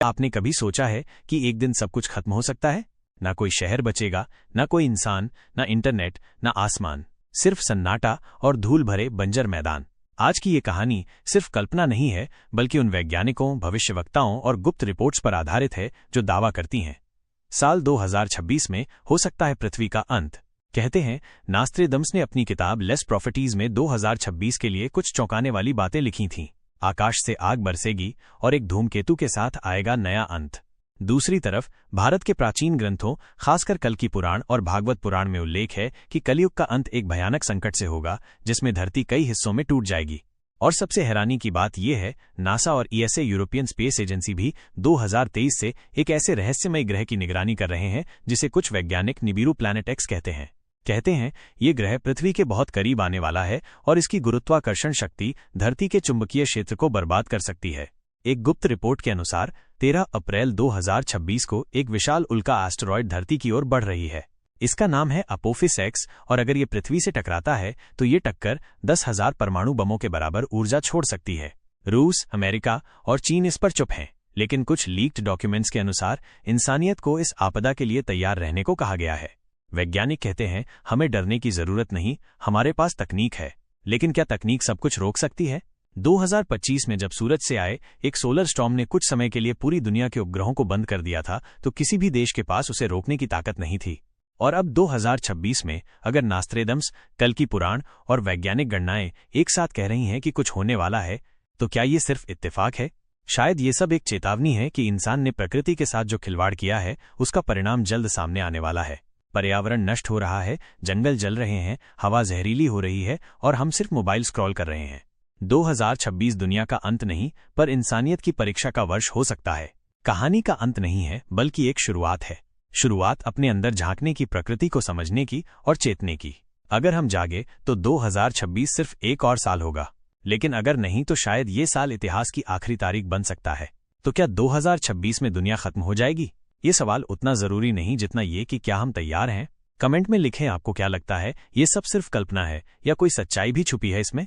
आपने कभी सोचा है कि एक दिन सब कुछ खत्म हो सकता है? ना कोई शहर बचेगा, ना कोई इंसान, ना इंटरनेट, ना आसमान, सिर्फ सन्नाटा और धूल भरे बंजर मैदान। आज की ये कहानी सिर्फ कल्पना नहीं है, बल्कि उन वैज्ञानिकों, भविष्यवक्ताओं और गुप्त रिपोर्ट्स पर आधारित है जो दावा करती हैं साल 2026 में हो सकता है पृथ्वी का अंत। कहते हैं नास्ट्रेडम्स ने अपनी किताब लेस प्रॉफिटीज में 2026 के लिए कुछ चौंकाने वाली बातें लिखी थीं। आकाश से आग बरसेगी और एक धूमकेतु के साथ आएगा नया अंत। दूसरी तरफ भारत के प्राचीन ग्रंथों, खासकर कल्कि पुराण और भागवत पुराण में उल्लेख है कि कलयुग का अंत एक भयानक संकट से होगा जिसमें धरती कई हिस्सों में टूट जाएगी। और सबसे हैरानी की बात यह है, नासा और ईएसए यूरोपियन स्पेस एजेंसी भी 2023 से एक ऐसे रहस्यमय ग्रह की निगरानी कर रहे हैं जिसे कुछ वैज्ञानिक निबिरू प्लैनेट एक्स कहते हैं ये ग्रह पृथ्वी के बहुत करीब आने वाला है और इसकी गुरुत्वाकर्षण शक्ति धरती के चुंबकीय क्षेत्र को बर्बाद कर सकती है। एक गुप्त रिपोर्ट के अनुसार 13 अप्रैल 2026 को एक विशाल उल्का एस्टेरॉयड धरती की ओर बढ़ रही है। इसका नाम है अपोफिस एक्स और अगर ये पृथ्वी से टकराता है तो ये टक्कर 10,000 परमाणु बमों के बराबर ऊर्जा छोड़ सकती है। रूस, अमेरिका और चीन इस पर चुप हैं, लेकिन कुछ लीक्ड डॉक्यूमेंट्स के अनुसार इंसानियत को इस आपदा के लिए तैयार रहने को कहा गया है। वैज्ञानिक कहते हैं हमें डरने की जरूरत नहीं, हमारे पास तकनीक है। लेकिन क्या तकनीक सब कुछ रोक सकती है? 2025 में जब सूरज से आए एक सोलर स्टॉर्म ने कुछ समय के लिए पूरी दुनिया के उपग्रहों को बंद कर दिया था, तो किसी भी देश के पास उसे रोकने की ताकत नहीं थी। और अब 2026 में अगर नास्ट्रेडम्स, कल्कि पुराण और वैज्ञानिक गणनाएं एक साथ कह रही हैं कि कुछ होने वाला है, तो क्या ये सिर्फ इत्तेफाक है? शायद ये सब एक चेतावनी है कि इंसान ने प्रकृति के साथ जो खिलवाड़ किया है उसका परिणाम जल्द सामने आने वाला है। पर्यावरण नष्ट हो रहा है, जंगल जल रहे हैं, हवा जहरीली हो रही है और हम सिर्फ मोबाइल स्क्रॉल कर रहे हैं। 2026 दुनिया का अंत नहीं, पर इंसानियत की परीक्षा का वर्ष हो सकता है। कहानी का अंत नहीं है, बल्कि एक शुरुआत है। शुरुआत अपने अंदर झांकने की, प्रकृति को समझने की और चेतने की। अगर हम जागे तो 2026 सिर्फ एक और साल होगा, लेकिन अगर नहीं तो शायद ये साल इतिहास की आखिरी तारीख बन सकता है। तो क्या 2026 में दुनिया खत्म हो जाएगी? ये सवाल उतना जरूरी नहीं जितना ये कि क्या हम तैयार हैं। कमेंट में लिखें आपको क्या लगता है, ये सब सिर्फ कल्पना है या कोई सच्चाई भी छुपी है इसमें।